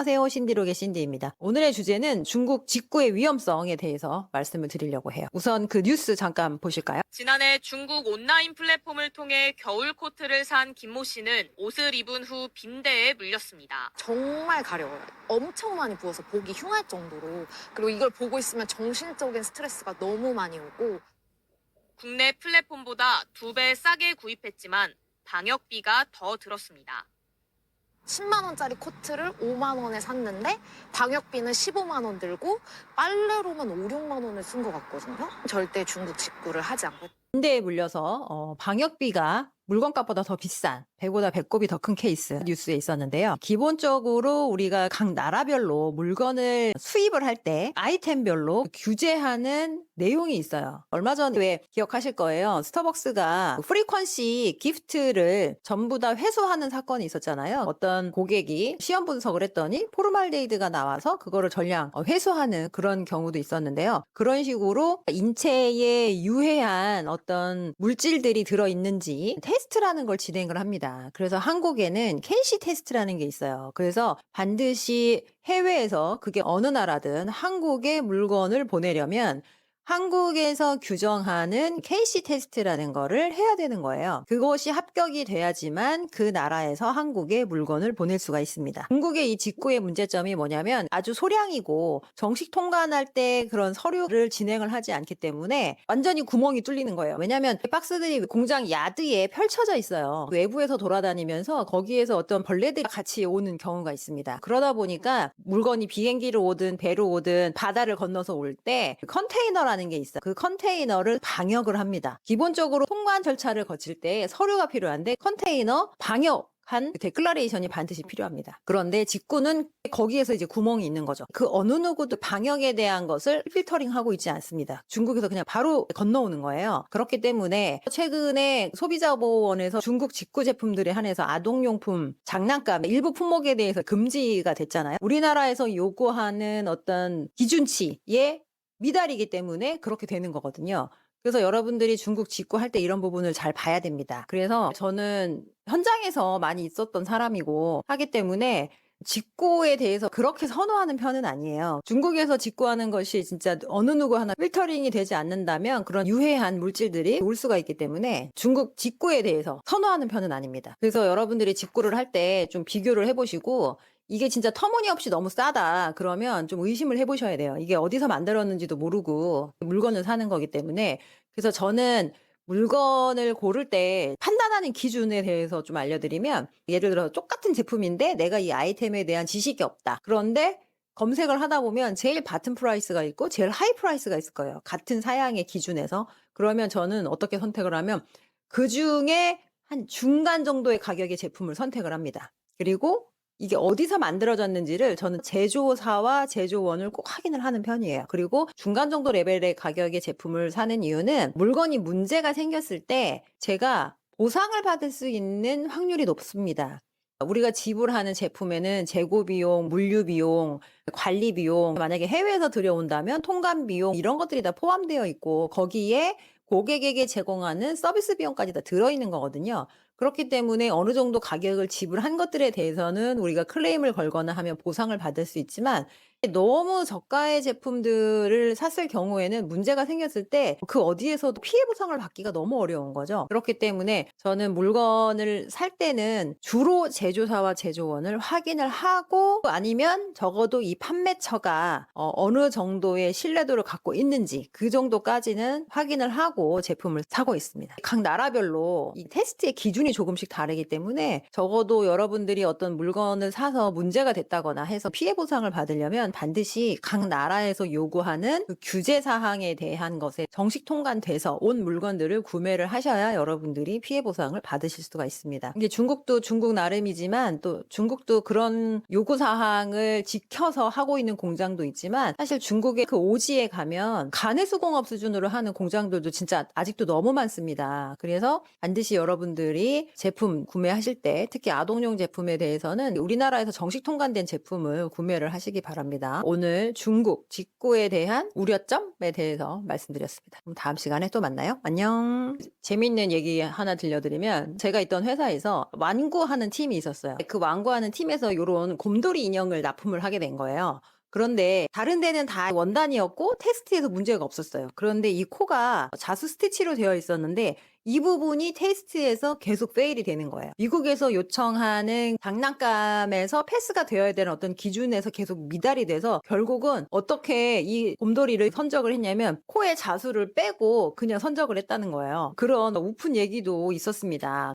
안녕하세요. 신디록의 신디입니다. 오늘의 주제는 중국 직구의 위험성에 대해서 말씀을 드리려고 해요. 우선 그 뉴스 잠깐 보실까요? 지난해 중국 온라인 플랫폼을 통해 겨울 코트를 산 김모 씨는 옷을 입은 후 빈대에 물렸습니다. 정말 가려워요. 엄청 많이 부어서 보기 흉할 정도로. 그리고 이걸 보고 있으면 정신적인 스트레스가 너무 많이 오고. 국내 플랫폼보다 2배 싸게 구입했지만 방역비가 더 들었습니다. 10만 원짜리 코트를 5만 원에 샀는데 방역비는 15만 원 들고 빨래로만 5, 6만 원을 쓴 것 같거든요. 절대 중국 직구를 하지 않고. 빈대에 물려서 방역비가 물건값보다 더 비싼, 배보다 배꼽이 더 큰 케이스 뉴스에 있었는데요. 기본적으로 우리가 각 나라별로 물건을 수입을 할 때 아이템별로 규제하는 내용이 있어요. 얼마 전에 왜 기억하실 거예요. 스타벅스가 프리퀀시 기프트를 전부 다 회수하는 사건이 있었잖아요. 어떤 고객이 시험 분석을 했더니 포르말데히드가 나와서 그거를 전량 회수하는 그런 경우도 있었는데요. 그런 식으로 인체에 유해한 어떤 물질들이 들어있는지 테스트라는 걸 진행을 합니다. 그래서 한국에는 켄시 테스트라는 게 있어요. 그래서 반드시 해외에서 그게 어느 나라든 한국에 물건을 보내려면 한국에서 규정하는 켄시 테스트라는 거를 해야 되는 거예요. 그것이 합격이 돼야지만 그 나라에서 한국에 물건을 보낼 수가 있습니다. 중국의 이 직구의 문제점이 뭐냐면 아주 소량이고 정식 통관할 때 그런 서류를 진행을 하지 않기 때문에 완전히 구멍이 뚫리는 거예요. 왜냐하면 박스들이 공장 야드에 펼쳐져 있어요. 외부에서 돌아다니면서 거기에서 어떤 벌레들이 같이 오는 경우가 있습니다. 그러다 보니까 물건이 비행기를 오든 배로 오든 바다를 건너서 올 때 컨테이너라는 게 있어요. 그 컨테이너를 방역을 합니다. 기본적으로 통관 절차를 거칠 때 서류가 필요한데 컨테이너 방역 한 데클러레이션이 반드시 필요합니다. 그런데 직구는 거기에서 이제 구멍이 있는 거죠. 그 어느 누구도 방역에 대한 것을 필터링하고 있지 않습니다. 중국에서 그냥 바로 건너오는 거예요. 그렇기 때문에 최근에 소비자보호원에서 중국 직구 제품들에 한해서 아동용품, 장난감 일부 품목에 대해서 금지가 됐잖아요. 우리나라에서 요구하는 어떤 기준치에 미달이기 때문에 그렇게 되는 거거든요. 그래서 여러분들이 중국 직구할 때 이런 부분을 잘 봐야 됩니다. 그래서 저는 현장에서 많이 있었던 사람이고 하기 때문에 직구에 대해서 그렇게 선호하는 편은 아니에요. 중국에서 직구하는 것이 진짜 어느 누구 하나 필터링이 되지 않는다면 그런 유해한 물질들이 올 수가 있기 때문에 중국 직구에 대해서 선호하는 편은 아닙니다. 그래서 여러분들이 직구를 할 때 좀 비교를 해보시고 이게 진짜 터무니없이 너무 싸다 그러면 좀 의심을 해보셔야 돼요. 이게 어디서 만들었는지도 모르고 물건을 사는 거기 때문에. 그래서 저는 물건을 고를 때 판단하는 기준에 대해서 좀 알려드리면, 예를 들어 똑같은 제품인데 내가 이 아이템에 대한 지식이 없다. 그런데 검색을 하다 보면 제일 바튼 프라이스가 있고 제일 하이 프라이스가 있을 거예요. 같은 사양의 기준에서. 그러면 저는 어떻게 선택을 하면 그 중에 한 중간 정도의 가격의 제품을 선택을 합니다. 그리고 이게 어디서 만들어졌는지를 저는 제조사와 제조원을 꼭 확인을 하는 편이에요. 그리고 중간 정도 레벨의 가격의 제품을 사는 이유는 물건이 문제가 생겼을 때 제가 보상을 받을 수 있는 확률이 높습니다. 우리가 지불하는 제품에는 재고 비용, 물류 비용, 관리 비용, 만약에 해외에서 들여온다면 통관 비용 이런 것들이 다 포함되어 있고 거기에 고객에게 제공하는 서비스 비용까지 다 들어있는 거거든요. 그렇기 때문에 어느 정도 가격을 지불한 것들에 대해서는 우리가 클레임을 걸거나 하면 보상을 받을 수 있지만 너무 저가의 제품들을 샀을 경우에는 문제가 생겼을 때 그 어디에서도 피해 보상을 받기가 너무 어려운 거죠. 그렇기 때문에 저는 물건을 살 때는 주로 제조사와 제조원을 확인을 하고 아니면 적어도 이 판매처가 어느 정도의 신뢰도를 갖고 있는지 그 정도까지는 확인을 하고 제품을 사고 있습니다. 각 나라별로 이 테스트의 기준이 조금씩 다르기 때문에 적어도 여러분들이 어떤 물건을 사서 문제가 됐다거나 해서 피해 보상을 받으려면 반드시 각 나라에서 요구하는 그 규제 사항에 대한 것에 정식 통관돼서 온 물건들을 구매를 하셔야 여러분들이 피해 보상을 받으실 수가 있습니다. 이게 중국도 중국 나름이지만 또 중국도 그런 요구 사항을 지켜서 하고 있는 공장도 있지만 사실 중국의 그 오지에 가면 가내수공업 수준으로 하는 공장들도 진짜 아직도 너무 많습니다. 그래서 반드시 여러분들이 여러분들이 제품 구매하실 때 특히 아동용 제품에 대해서는 우리나라에서 정식 통관된 제품을 구매를 하시기 바랍니다. 오늘 중국 직구에 대한 우려점에 대해서 말씀드렸습니다. 그럼 다음 시간에 또 만나요. 안녕. 재미있는 얘기 하나 들려드리면 제가 있던 회사에서 완구하는 팀이 있었어요. 그 완구하는 팀에서 이런 곰돌이 인형을 납품을 하게 된 거예요. 그런데 다른 데는 다 원단이었고 테스트에서 문제가 없었어요. 그런데 이 코가 자수 스티치로 되어 있었는데 이 부분이 테스트에서 계속 페일이 되는 거예요. 미국에서 요청하는 장난감에서 패스가 되어야 되는 어떤 기준에서 계속 미달이 돼서 결국은 어떻게 이 곰돌이를 선적을 했냐면 코에 자수를 빼고 그냥 선적을 했다는 거예요. 그런 우픈 얘기도 있었습니다.